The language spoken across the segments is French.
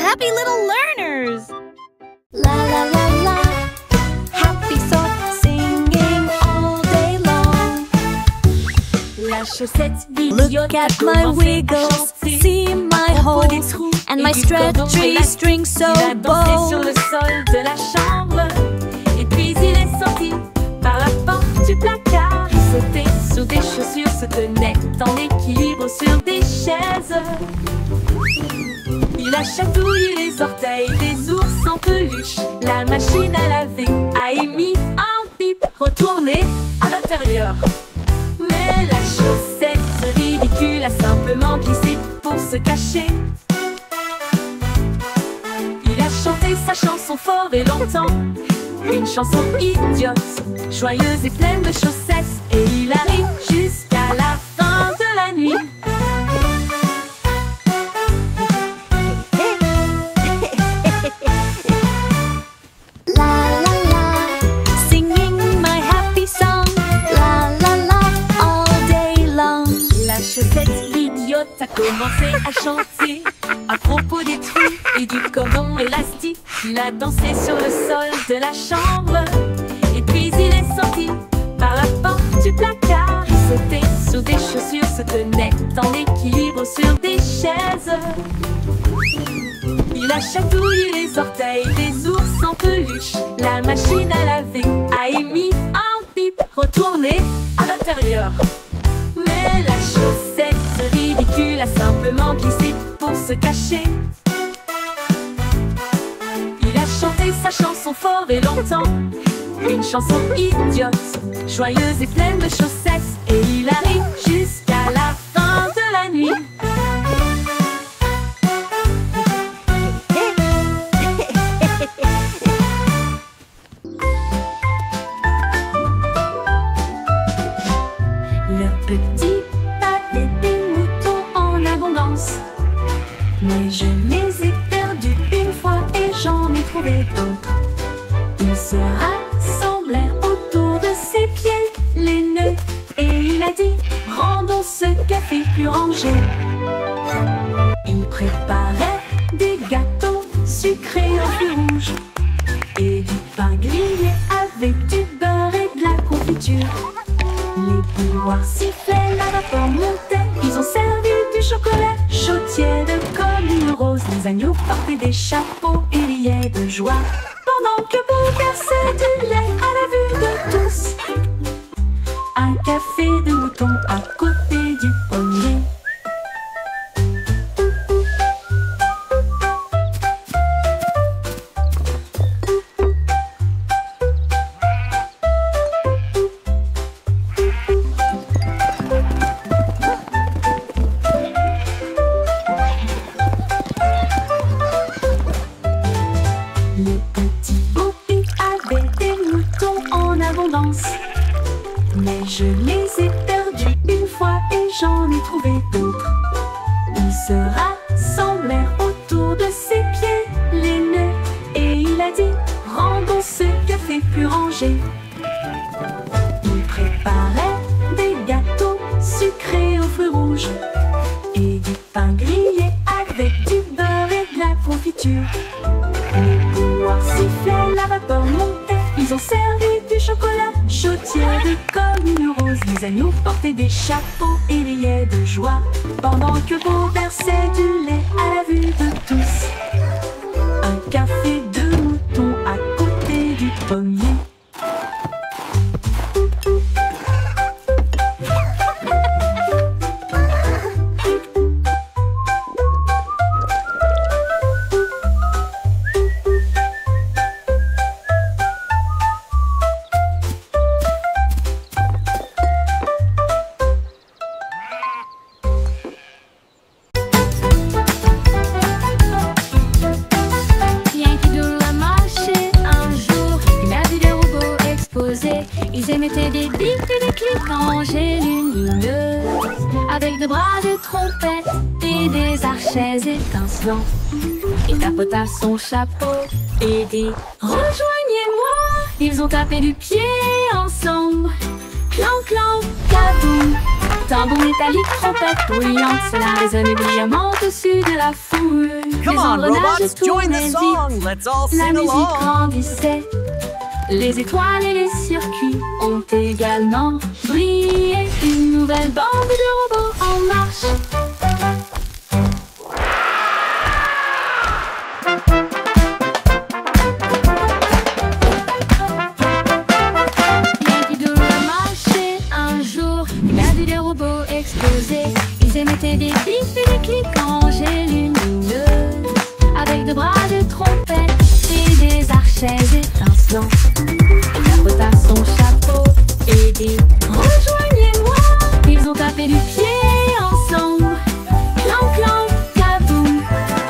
happy little learners! La la la la, happy song singing all day long. La chaussette Look at my wiggles, see my holes, and my stretchy string so Il a dansé sur bold. le sol de la chambre, et puis il est sorti par la porte du placard. Il sautait sur des chaussures, se tenait en équilibre sur des chaises. Il a chatouillé les orteils des ours en peluche. La machine à laver a émis un bip retourné à l'intérieur. Mais la chaussette ridicule a simplement glissé pour se cacher. Il a chanté sa chanson fort et longtemps, une chanson idiote, joyeuse et pleine de chaussettes. Et il arrive jusqu'à la fin de la nuit. La la la, singing my happy song. La la la, all day long. La chaussette idiote a commencé à chanter à propos des trous et du cordon élastique. Il a dansé sur le sol de la chambre, et puis il est sorti par la porte du placard. Il sautait sur des chaussures, se tenait en équilibre sur des chaises. Il a chatouillé les orteils des ours en peluche. La machine à laver a émis un bip retourné à l'intérieur. Mais la chaussette ridicule a simplement glissé pour se cacher. Il a chanté sa chanson fort et longtemps, une chanson idiote, joyeuse et pleine de chaussettes. Et il arrive jusqu'à la fin de la nuit. Le petit avait des moutons en abondance, mais je les ai perdus une fois et j'en ai trouvé d'autres. Ils se rassemblèrent autour de ses pieds, les nœuds, et il a dit: rendons ce café plus rangé. Il préparait des gâteaux sucrés en fruits rouges et du pain grillé avec du beurre et de la confiture. Les bouilloires sifflaient, la vapeur montait. Ils ont servi du chocolat chaud tiède comme une rose. Les agneaux portaient des chapeaux et riaient de joie, pendant que Beau versait du lait à la vue de tous. Un café de mouton à côté du pommier. Le petit Bobby avait des moutons en abondance, mais je les ai perdus une fois et j'en ai trouvé d'autres. Ils se rassemblèrent autour de ses pieds, les nœuds, et il a dit: rendons ce café plus rangé. Il préparait des gâteaux sucrés aux fruits rouges et du pain grillé avec du beurre et de la confiture. Les bouilloires sifflaient, la vapeur montait. Ils ont servi du chocolat chaud tiède comme une rose. Les agneaux portaient des chapeaux et riaient de joie, pendant que Beau versait du lait à la vue de tous. Un café de mouton à côté du pommier. Bien qu'il doit marcher un jour, il a vu des robots exposés. Ils émettaient des bips et des clics rangés lumineuses, avec des bras de trompette et des archets étincelants. Il tapota son chapeau et dit: rejoignez-moi. Ils ont tapé du pied ensemble, clan clan, kaboum. Tambour métallique, trompette bruyante, cela résonnait brillamment au-dessus de la foule. Come on, robots, join the song. Let's all La sing musique along. grandissait. Les étoiles et les circuits ont également brillé. Une nouvelle bande de robots en marche. Yankee Doodle marchait un jour. Il a vu des robots exploser. Ils émettaient des bips et des cliquants lumineuses, avec de bras de trompette et des archets étincelants. Il tapota son chapeau et dit « Rejoignez-moi !» Ils ont tapé du pied ensemble. Clan, clan, kaboum.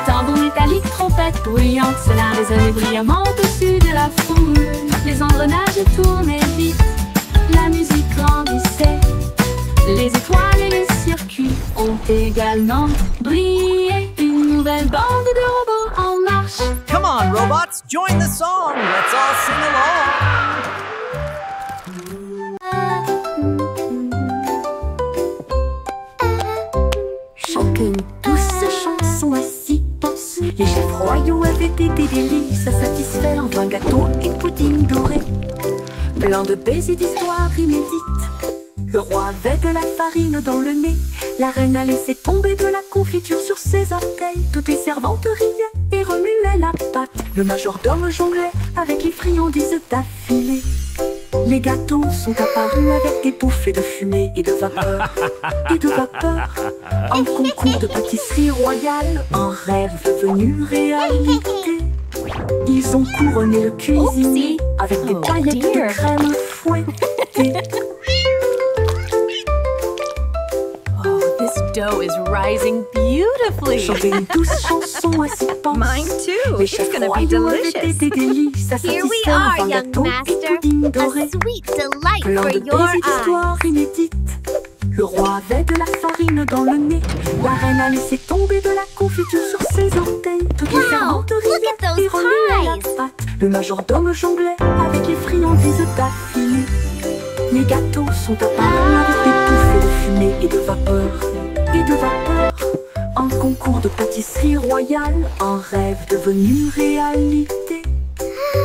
Tambour métallique, trompette bruyante, cela résonnait brillamment au-dessus de la foule. Les engrenages tournaient vite, la musique grandissait. Les étoiles et les circuits ont également brillé. Une nouvelle bande de robots en marche. Come on, robots, join the song. Let's all sing along. Chacune douce chanson à six penses. Les chefs royaux avaient été des délices à satisfaire. 20 gâteaux et pudding doré, plein de baisers d'histoires inédites. Le roi avait de la farine dans le nez. La reine a laissé tomber de la confiture sur ses orteils. Toutes les servantes riaient et remuaient la pâte. Le majordome jonglait avec les friandises d'affilée. Les gâteaux sont apparus avec des bouffées de fumée et de vapeur. Et de vapeur. Un concours de pâtisserie royale, un rêve devenu réalité. Ils ont couronné le cuisinier avec des paillettes de crème fouettées. Oh, this dough is rising beautifully. Chanter une douce chanson à six penses. Mine too. Les It's chefs gonna be royaux avaient été delicious. des délices à Here we satisfaire. are, 20 young gâteaux et master. pudding A doré, sweet delight plein for de your baisers eyes. d'histoires inédites. Le roi avait de la farine dans le nez. La reine a laissé tomber de la confiture sur ses orteils. Toutes les Wow, servantes look riaient at those et remuaient la pies. pâte. Le majordome jonglait avec les friandises d'affilée. Les gâteaux sont apparus avec des bouffées de fumée et de vapeur. Et de vapeur. Un concours de pâtisserie royale, un rêve devenu réalité.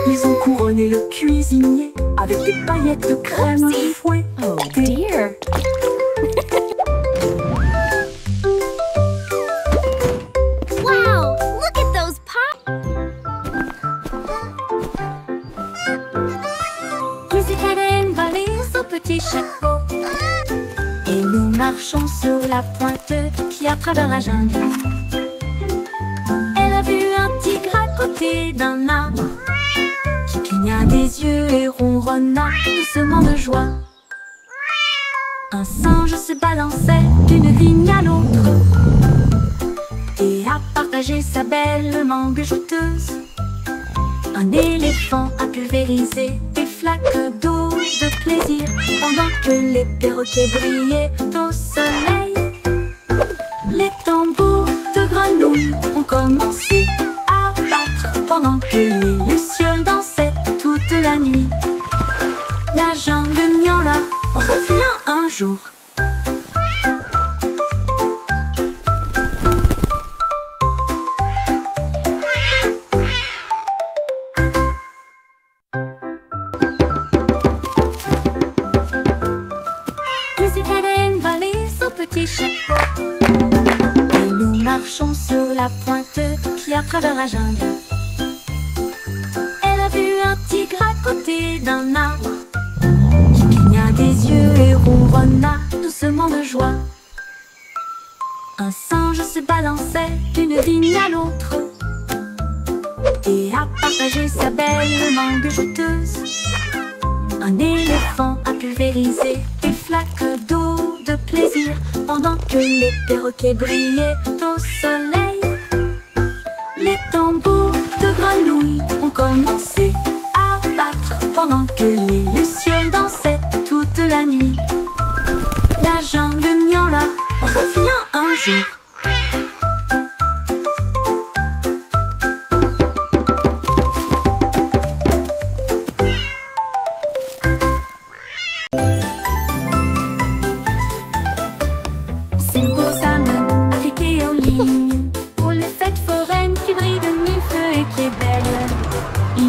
Ils ont couronné le cuisinier avec des paillettes de crème fouettées. Oh dear. Wow, look at those pies. Lucy Hélène valait son petit chapeau. Et nous marchons sur la pointe qui à travers la jungle. Elle a vu un tigre à côté d'un arbre qui cligna des yeux et ronronna doucement de joie. Un singe se balançait d'une vigne à l'autre et a partagé sa belle mangue jouteuse. Un éléphant a pulvérisé des flaques d'eau de plaisir pendant que les perroquets brillaient au soleil. Les tambours de grenouilles ont commencé à battre pendant que les lucioles dansaient toute la nuit. La jungle miaula revient un jour. Lucy Hélène valait son petit chapeau. Et nous marchons sur la pointe qui à travers la jungle. Elle a vu un tigre à côté d'un arbre qui cligna des yeux et ronronna doucement de joie. Un singe se balançait d'une vigne à l'autre et a partagé sa belle mangue jouteuse. Un éléphant a pulvérisé des flaques d'eau de plaisir pendant que les perroquets brillaient au soleil. Les tambours de grenouilles ont commencé à battre pendant que les lucioles dansaient toute la nuit. La jungle miaula revient un jour.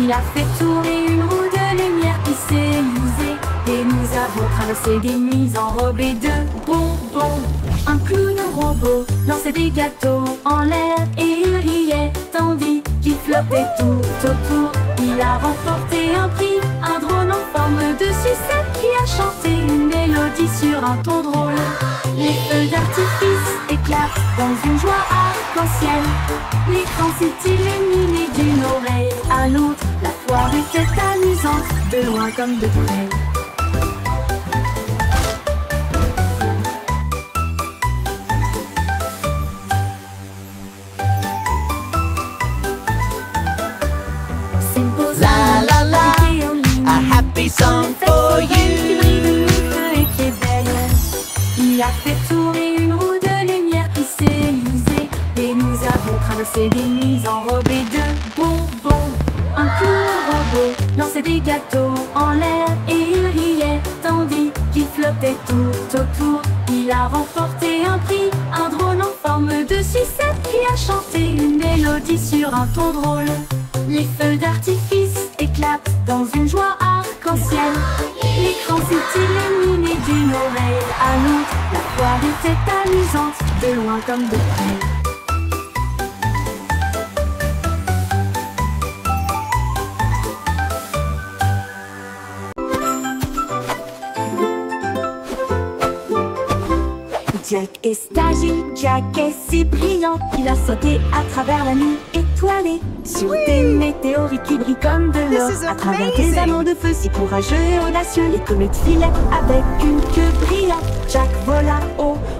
Il a fait tourner une roue de lumière qui s'est usée, et nous avons traversé des nuits enrobées de bonbons. Un clown robot lançait des gâteaux en l'air et il riait tandis qu'il flottait tout autour. Il a remporté un prix, un drone en forme de sucette qui a chanté une mélodie sur un ton drôle. Les feux d'artifice éclatent dans une joie arc-en-ciel. L'écran s'est illuminé d'une oreille à l'autre. La foire était amusante, de loin comme de près. La la la, a happy song for you. Il a fait tourner une roue de lumière qui s'est usée, et nous avons traversé des nuits enrobées de bonbons. Un clown robot lançait des gâteaux en l'air et il riait tandis qu'il flottait tout autour. Il a remporté un prix, un drone en forme de sucette qui a chanté une mélodie sur un ton drôle. Les feux d'artifice éclatent dans une joie arc-en-ciel. L'écran s'est illuminé d'une oreille à l'autre. La foire était amusante, de loin comme de près. Jack est agile, Jack est si brillant qu'il a sauté à travers la nuit étoilée sur des météorites qui brillent comme de l'or, à travers des anneaux de feu si courageux et audacieux. Les comètes filaient avec une queue brillante. Jack vola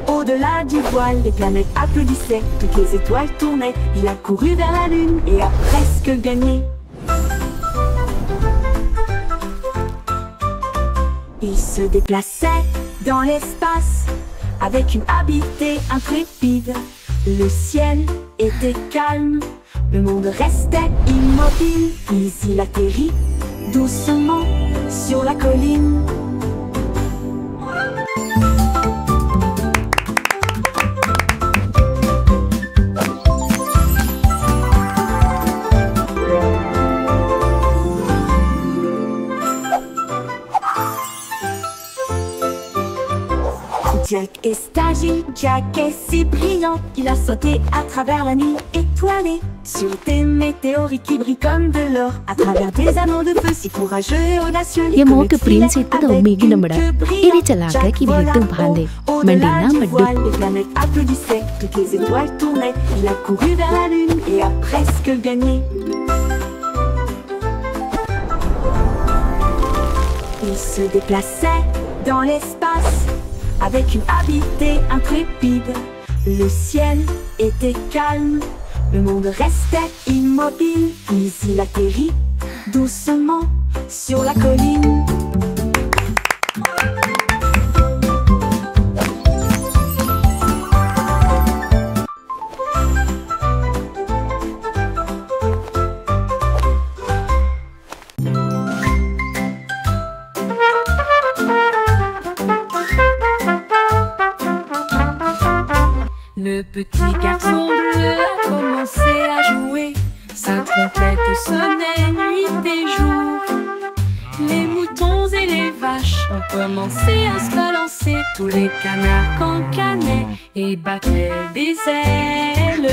au-delà du voile. Les planètes applaudissaient, toutes les étoiles tournaient. Il a couru vers la lune et a presque gagné. Il se déplaçait dans l'espace avec une habileté intrépide. Le ciel était calme, le monde restait immobile. Puis il atterrit doucement sur la colline. Jack est agile, Jack est si brillant qu'il a sauté à travers la nuit étoilée sur des météorites qui brillent comme de l'or, à travers des anneaux de feu si courageux et audacieux. ये मौके प्रिंस इतना उम्मीद न बड़ा इरी चला के कि बिल्डिंग भांदे मंडीना मड्डू Les planètes applaudissaient, toutes les étoiles tournaient. Il a couru vers la lune et a presque gagné. Il se déplaçait dans l'espace avec une habileté intrépide. Le ciel était calme, le monde restait immobile. Puis il atterrit doucement sur la colline. Le petit garçon bleu a commencé à jouer. Sa trompette sonnait nuit et jour. Les moutons et les vaches ont commencé à se balancer. Tous les canards cancanaient et battaient des ailes.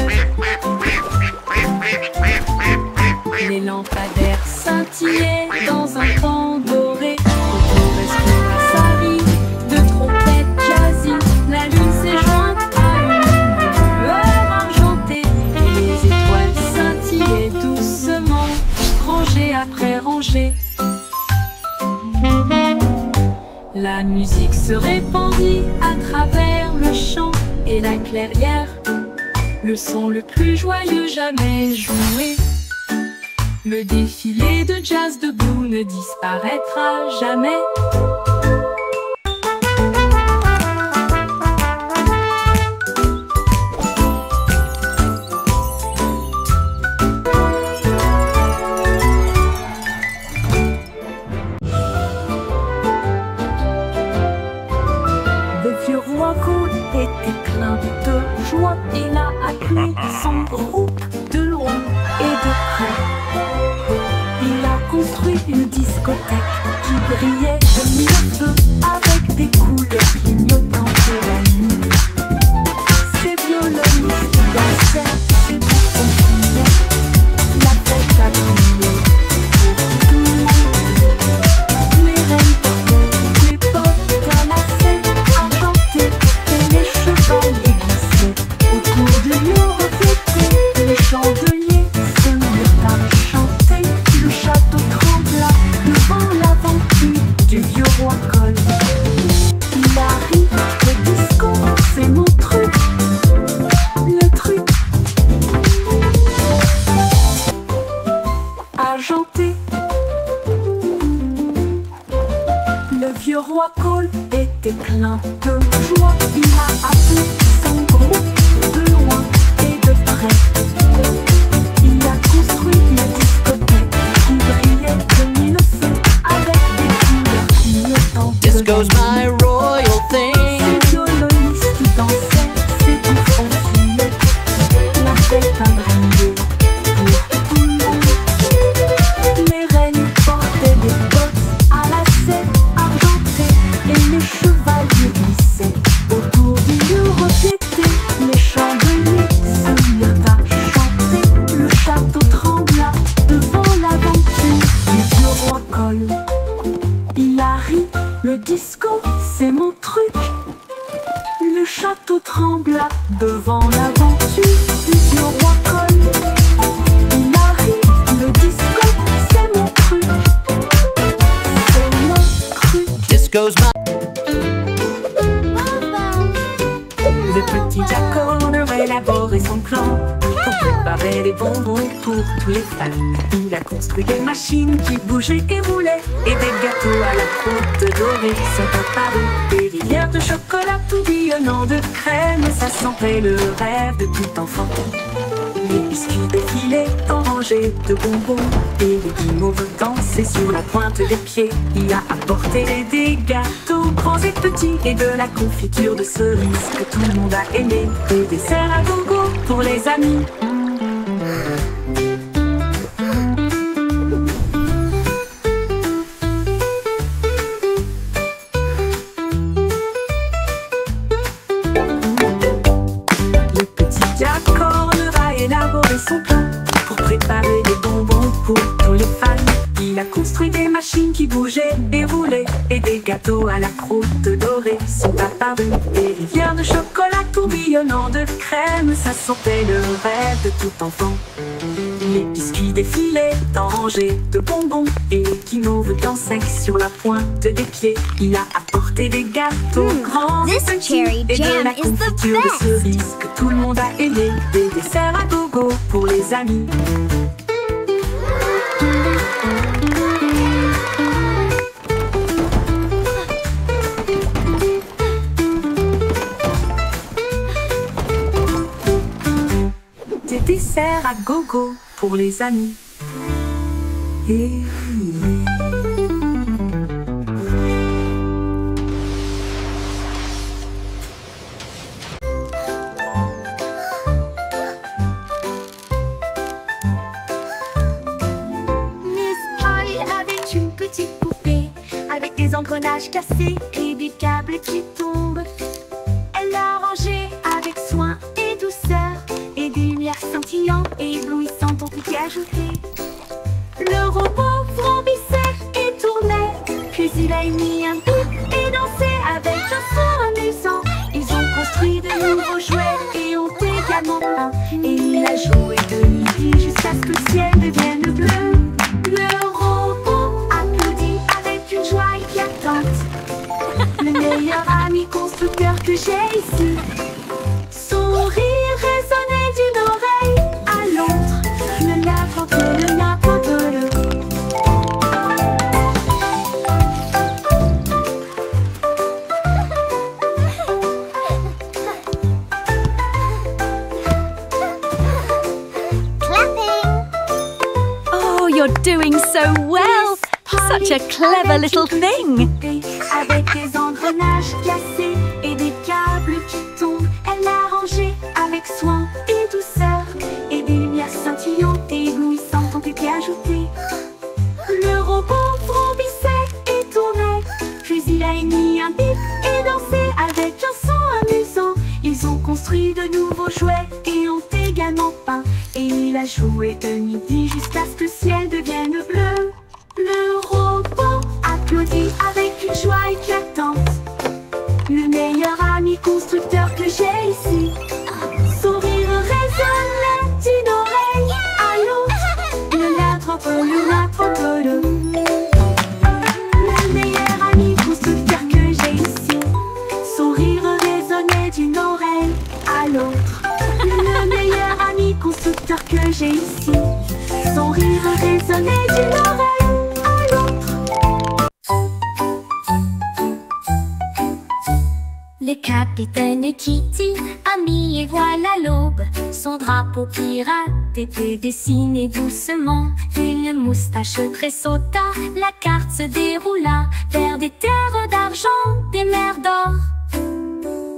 Les lampadaires scintillaient dans un temps doré. Autour respira sa vie de trompette jazzy. La lune s'est jointe à une lueur argentée et les étoiles scintillaient doucement, rangée après rangée. La musique se répandit à travers le champ et la clairière, le son le plus joyeux jamais joué. Le défilé de jazz debout ne disparaîtra jamais. Le vieux roi Cool était plein de joie. Il a appelé son groupe de loin et de près. Il tourbillon reflété, les chandeliers se mirent à chanter. Le château trembla devant l'aventure du vieux roi Cole. Il arrive, le disco, c'est mon truc. Le truc argenté. Le vieux roi Cole était plein de joie. Il a appelé son groupe de loin et de près. Il a construit une discothèque qui brillait comme une feu avec des couleurs clignotantes. Disco's my royal thing. Ces violonistes dansaient, ces enfants fumaient. La fête a brillé pour tout le monde. Les reines portaient des bottes à la scène argentée et les chevaliers glissaient autour du lieu reflété. Les chandeliers se mirent à chanter. Le château trembla devant l'aventure du vieux roi Cole. Il a ri, le disco, c'est mon truc. Le château trembla devant l'aventure du vieux roi Cole. Il a ri, le disco, c'est mon truc. C'est mon truc. Disco's my. Le petit Jack Horner a élaboré son plan pour préparer les bonbons pour tous les fans. Il a construit des machines qui bougeaient et roulaient, et des gâteaux à la croûte dorée sont apparus. Des rivières de chocolat tourbillonnant de crème, ça sentait le rêve de tout enfant. Les biscuits défilaient en rangées de bonbons, et les guimauves dansaient sur la pointe des pieds. Il a apporté des gâteaux grands et petits, et de la confiture de cerises que tout le monde a aimé. Des desserts à gogo pour les amis. Le petit Jack Horner a élaboré son plan pour préparer des bonbons pour tous les fans. Il a construit des machines qui bougeaient et roulaient, et des gâteaux à la croûte dorée sont apparus. Des rivières de chocolat tourbillonnant de crème, ça sentait le rêve de tout enfant. Les biscuits défilaient en rangées de bonbons, et les guimauves dansaient sur la pointe des pieds. Il a apporté des gâteaux grands et This petits, cherry et de jam la is the confiture de best. cerises que tout le monde a aimé. Des desserts à gogo pour les amis. Des desserts à gogo pour les amis. Et... Miss Polly avait une petite poupée avec des engrenages cassés et des câbles qui tombent. Elle l'a rangée avec soin et douceur, et des lumières scintillantes et éblouissantes ont été ajoutées. Le robot vrombissait et tournait, puis il a émis un bip et dansé avec un son amusant. Ils ont construit de nouveaux jouets et ont également peint, et il a joué de nuit jusqu'à ce que le ciel devienne bleu. Le robot applaudit avec une joie éclatante. Le meilleur ami constructeur que j'ai ici. Son rire résonnait d'une oreille à l'autre. Le n'importe le. Clapping. Oh, you're doing so well. Such a clever little thing. Avec des engrenages cassés et des câbles qui tombent, elle l'a rangé avec soin et douceur, et des lumières scintillantes et éblouissantes ont été ajoutées. Le robot vrombissait et tournait, puis il a émis un bip et dansé avec un son amusant. Ils ont construit de nouveaux jouets et ont également peint, et il a joué de midi jusqu'à ce que le ciel devienne bleu. Le robot applaudit avec une joie éclatante. Le meilleur ami constructeur que j'ai ici. Son rire nager ici. Son rire résonnait d'une oreille à l'autre. Le capitaine Kitty a mis et voilà l'aube. Son drapeau pirate était dessiné doucement. Une moustache tressauta, la carte se déroula vers des terres d'argent, des mers d'or.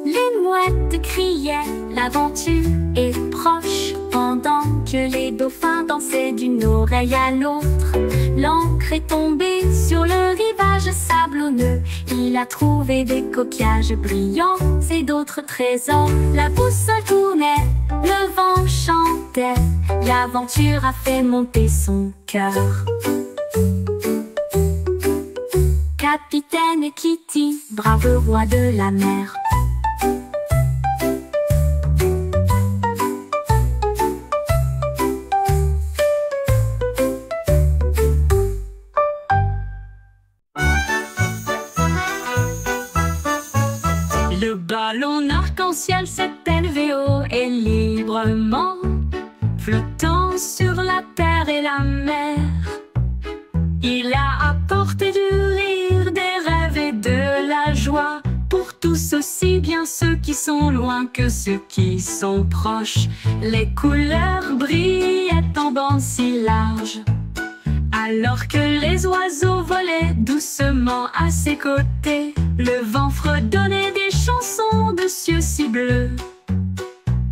Les mouettes criaient, l'aventure est proche, pendant que les dauphins dansaient d'une oreille à l'autre. L'ancre est tombée sur le rivage sablonneux. Il a trouvé des coquillages brillants et d'autres trésors. La boussole tournait, le vent chantait. L'aventure a fait monter son cœur. Capitaine Kitty, brave roi de la mer. Le ballon arc-en-ciel s'est élevé haut et librement, flottant sur la terre et la mer. Il a apporté du rire, des rêves et de la joie pour tous, aussi bien ceux qui sont loin que ceux qui sont proches. Les couleurs brillaient en bandes si larges, alors que les oiseaux volaient doucement à ses côtés. Le vent fredonnait des chansons de cieux si bleus,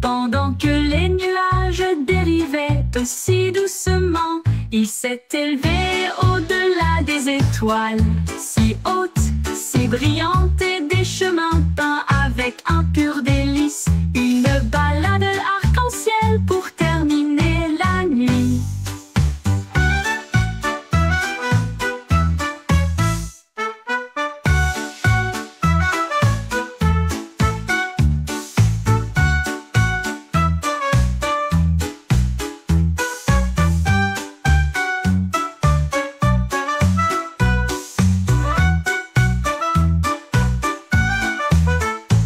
pendant que les nuages dérivaient aussi doucement. Il s'est élevé au-delà des étoiles, si hautes, si brillantes, et des chemins peints avec un pur délice. Une balade arc-en-ciel pour terminer la nuit.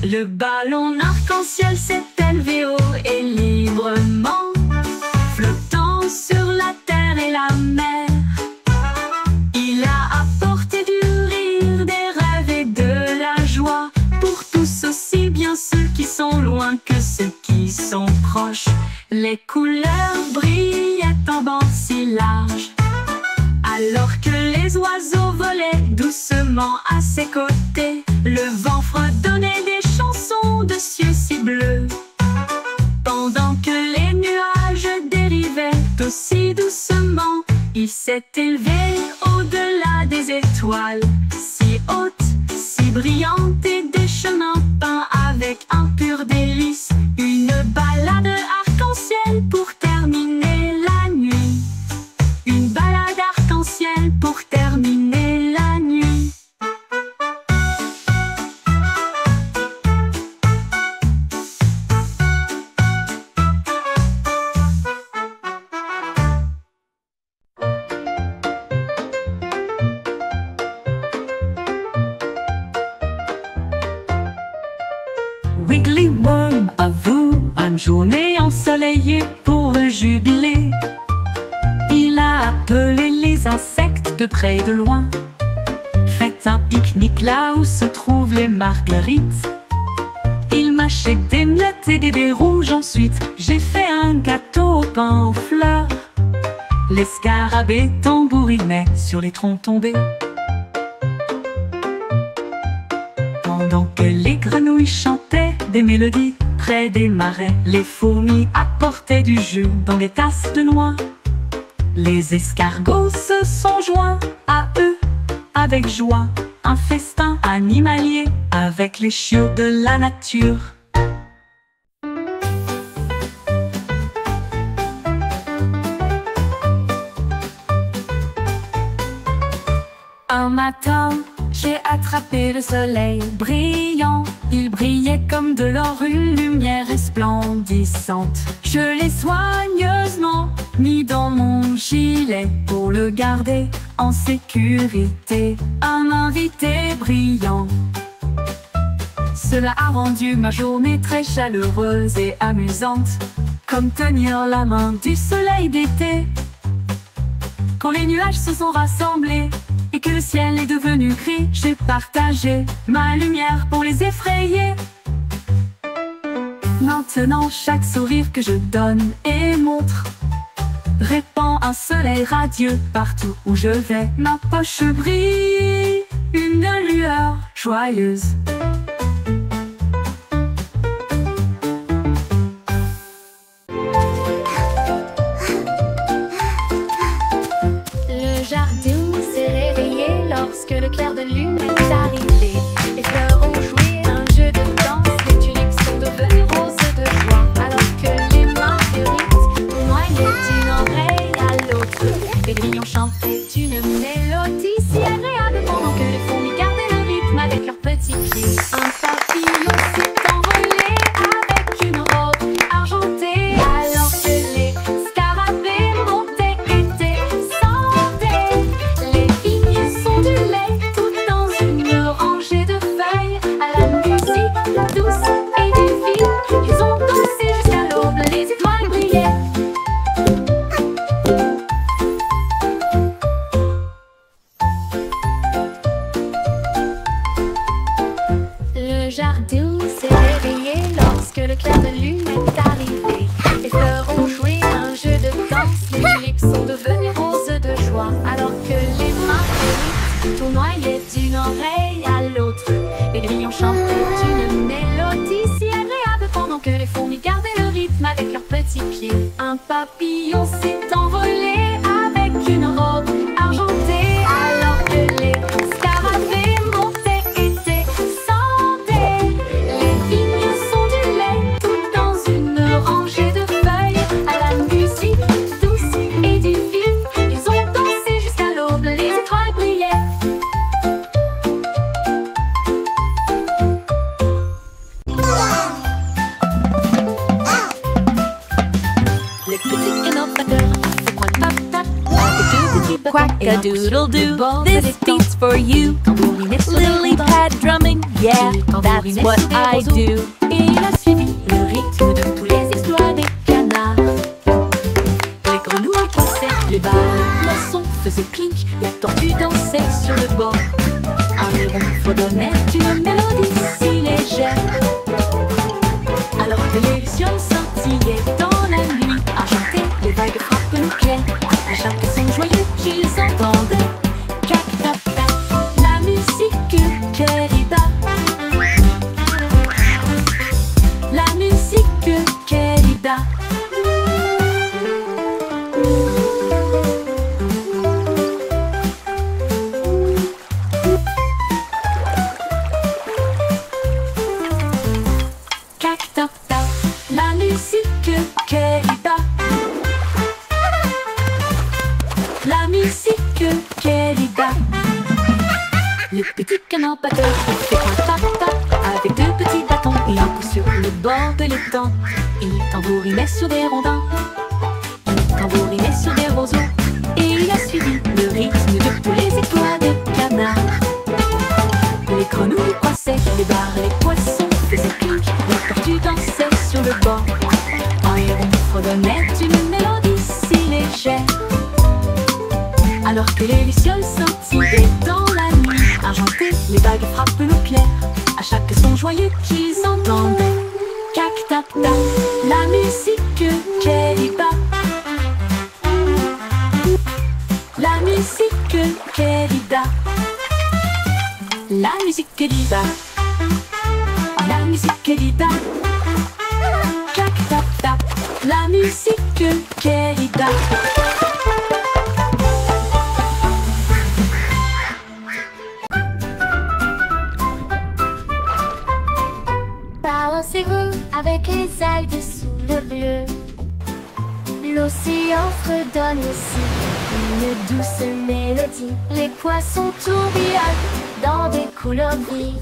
Le ballon arc-en-ciel s'est élevé haut et librement, flottant sur la terre et la mer. Il a apporté du rire, des rêves et de la joie pour tous, aussi bien ceux qui sont loin que ceux qui sont proches. Les couleurs brillaient en bandes si larges, alors que les oiseaux volaient doucement à ses côtés. Le vent fredonnait des chansons de cieux si bleus, pendant que les nuages dérivaient aussi doucement. Il s'est élevé au-delà des étoiles, si hautes, si brillantes, et des chemins peints avec un pur délice. Une balade arc-en-ciel pour terminer la nuit. Une balade arc-en-ciel pour terminer la nuit. Wiggly Worm, à vous, une journée ensoleillée pour le jubilé. Il a appelé les insectes de près et de loin. Faites un pique-nique là où se trouvent les marguerites. Il mâchait des miettes et des baies rouges. Ensuite, j'ai fait un gâteau au pain aux fleurs. Les scarabées tambourinaient sur les troncs tombés, pendant que les grenouilles chantaient des mélodies près des marais. Les fourmis apportaient du jus dans des tasses de noix. Les escargots se sont joints à eux avec joie. Un festin animalier avec les chiots de la nature. Un matin, j'ai attrapé le soleil brillant. Il brillait comme de l'or, une lumière resplendissante. Je l'ai soigneusement mis dans mon gilet pour le garder en sécurité. Un invité brillant. Cela a rendu ma journée très chaleureuse et amusante. comme tenir la main du soleil d'été. Quand les nuages se sont rassemblés et que le ciel est devenu gris, j'ai partagé ma lumière pour les effrayer. Maintenant chaque sourire que je donne et montre répand un soleil radieux partout où je vais. Ma poche brille, une lueur joyeuse. Le jardin s'est réveillé lorsque le clair de lune est arrivé. Les fleurs ont joué un jeu de danse, les tulipes sont devenues roses de joie, alors que les marguerites noyaient d'une oreille à l'autre. Les grilles ont chanté une mélodie si agréable pendant que les fourmis gardaient le rythme avec leurs petits pieds. Un papillon s'est envolé avec une robe argentée, alors que les scarabées montaient, étaient, sentaient. Les vignes sont du lait tout dans une rangée de feuilles, à la musique douce et divine. Ils ont dansé jusqu'à l'aube, les étoiles brillaient. Le jardin s'est réveillé lorsque le clair de lune est arrivé. Les fleurs ont joué un jeu de danse, les tulipes sont devenues roses de joie, alors que les marguerites tournoyaient d'une oreille à l'autre. Les grilles ont chanté une mélodie si agréable pendant que les fourmis gardaient le rythme avec leurs petits pieds. Un papillon s'est envolé avec une robe argentée, alors que les scarabées montaient, étaient, sentaient. Les vignes sont du lait tout dans une rangée de feuilles, à la musique douce et divine. Ils ont dansé jusqu'à l'aube, les étoiles brillaient. Les petits innovateurs se pointent tap-tap avec deux petits bâtons et un pouce sur le bord de This l'étang. beat's for you. Tambourinet sur les Lily rondins. pad drumming, yeah, that's what I do. Et il a suivi le rythme de tous les exploits des canards. Les grenouilles passaient, les balles, le poisson faisait clink, les tortues dansaient sur le bord. Un héron fredonnait une mélodie si légère, alors que les lucioles scintillaient dans la nuit argentée. Les vagues frappent le clair, à chaque son joyeux qu'ils entendaient. Cac tap tap, la musique querida. La musique querida. Cac tap tap, la musique querida. La musique querida. Le petit canard batteur fait un tap-tap avec deux petits bâtons et un pouce sur le bord de l'étang. Il tambourinait sur des rondins, il tambourinait sur des roseaux, et il a suivi le rythme de tous les étoiles de canard. Les grenouilles passaient, les barres, les poissons faisaient clink, les tortues dansaient sur le bord. Un héron fredonnait une mélodie si légère, alors que les lucioles scintillaient dans la nuit argentée. Les vagues frappent nos pierres, à chaque son joyeux qu'ils entendaient. Cac tap tap, la musique querida. La musique querida. La musique querida. La musique querida. Cac tap tap, la musique querida. Balancez-vous avec les algues sous le bleu. L'océan fredonne aussi une douce mélodie. Les poissons tourbillonnent dans des couleurs vives.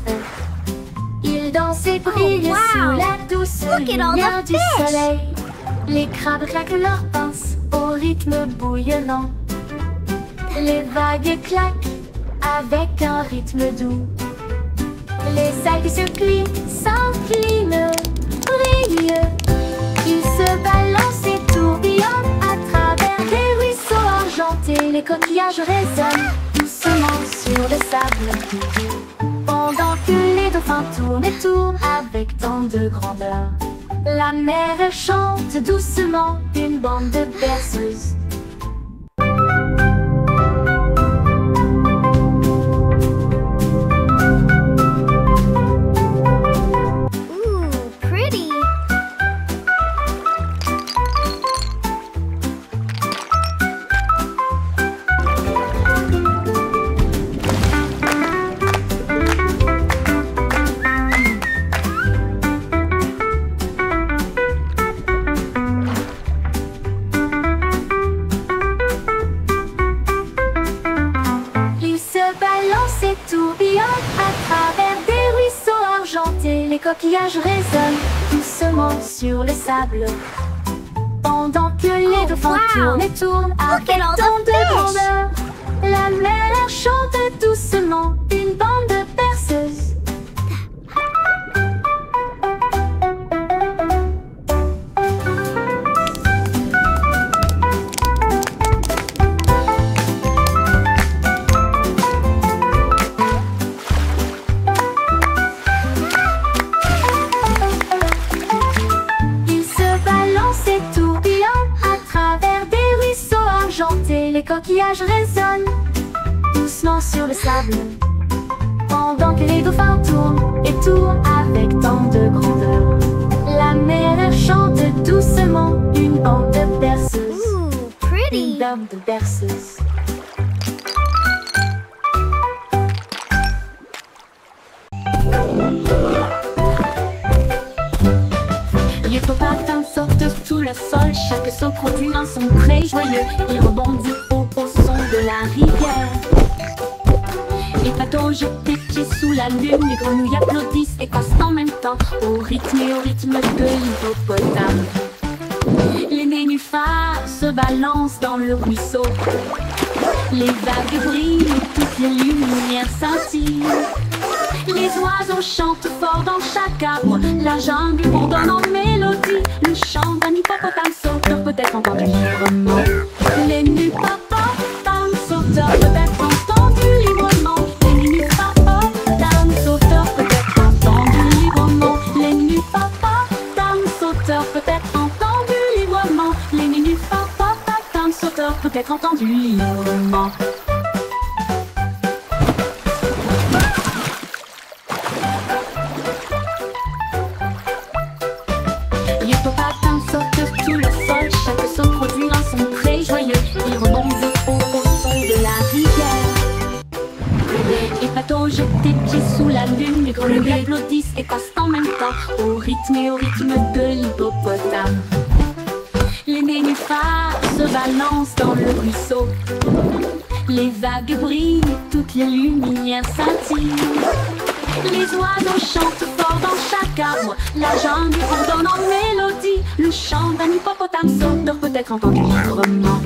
Ils dansent et brillent wow. sous la douce Look at all lumière the du fish. soleil. Les crabes claquent leurs pinces au rythme bouillonnant. Les vagues claquent avec un rythme doux. Les algues se plient, s'inclinent, brillent. Ils se balancent les coquillages résonnent doucement sur le sable. Pendant que les dauphins tournent et tournent avec tant de grandeur, la mer elle chante doucement une bande de berceuses. Les coquillages résonnent doucement sur le sable. Pendant que les dauphins tournent et tournent avec tant de grandeur, la mer chante doucement une bande de berceuses. Les coquillages résonnent doucement sur le sable. Pendant que les dauphins tournent et tournent avec tant de grandeur, la mer chante doucement une bande de berceuses. Une bande de berceuses. L'hippopotame saute sous le sol, chaque saut produit un son très joyeux. Il rebondit au son de la rivière. Les bateaux jetés pieds sous la lune, les grenouilles applaudissent et passent en même temps au rythme de l'hippopotame. Les nénuphars se balancent dans le ruisseau. Les vagues brillent et toutes les lumières scintillent. Les oiseaux chantent fort dans chaque arbre, la jungle bourdonne en mélodie. Le chant d'un hippopotame sauteur peut être entendu librement. Les hippopotames sauteurs peuvent être entendus librement. Les hippopotames sauteurs peuvent être entendus librement. Les hippopotames sauteurs peuvent être entendus librement. Les hippopotames sauteurs peuvent être entendus librement. L'hippopotame saute sous le sol, chaque saut produit un son très joyeux. Il rebondit au son de la rivière. Les bateaux jetés pieds sous la lune, les grenouilles applaudissent et passent en même temps au rythme de l'hippopotame. Les nénuphars se balancent dans le ruisseau. Les vagues brillent et toutes les lumières scintillent. Les oiseaux chantent fort dans chaque arbre, la jungle bourdonne en mélodie. Le chant d'un hippopotame sauteur peut être entendu librement.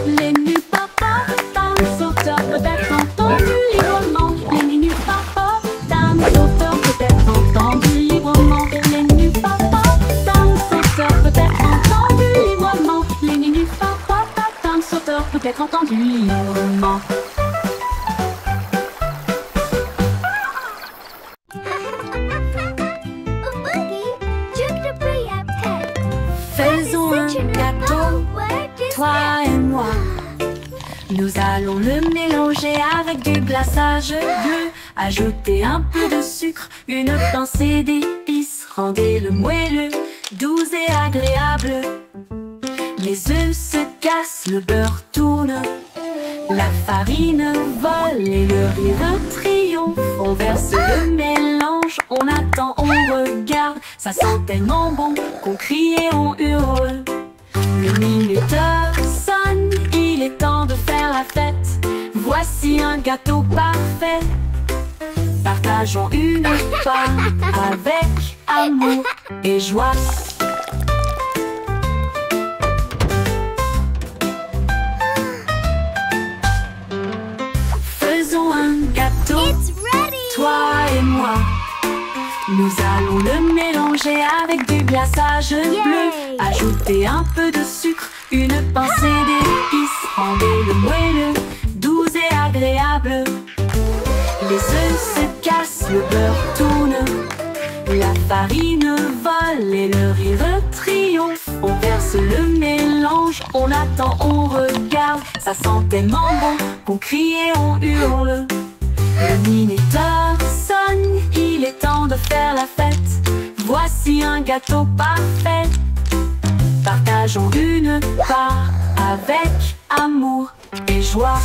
Les hippopotames sauteurs peuvent être entendus librement. Les hippopotames sauteurs peuvent être entendus librement. Les hippopotames sauteurs peuvent être entendus librement. Les hippopotames sauteurs peuvent être entendus librement. Faisons un gâteau, toi et moi. Nous allons le mélanger avec du glaçage bleu. Ajouter un peu de sucre, une pincée d'épices. Rendez-le moelleux, doux et agréable. Les œufs se cassent, le beurre tourne. La farine vole et le rire triomphe. On verse le mélange, on attend, on regarde. Ça sent tellement bon qu'on crie et on hurle. Le minuteur sonne, il est temps de faire la fête. Voici un gâteau parfait. Partageons une part avec amour et joie. Faisons un gâteau, toi et moi. Nous allons le mélanger avec du glaçage bleu. Ajouter un peu de sucre, une pincée d'épices. Rendez-le moelleux, Les œufs se cassent, le beurre tourne, la farine vole et le rire triomphe. On verse le mélange, on attend, on regarde. Ça sent tellement bon qu'on crie et on hurle. Le minuteur sonne, il est temps de faire la fête. Voici un gâteau parfait. Partageons une part avec amour et joie.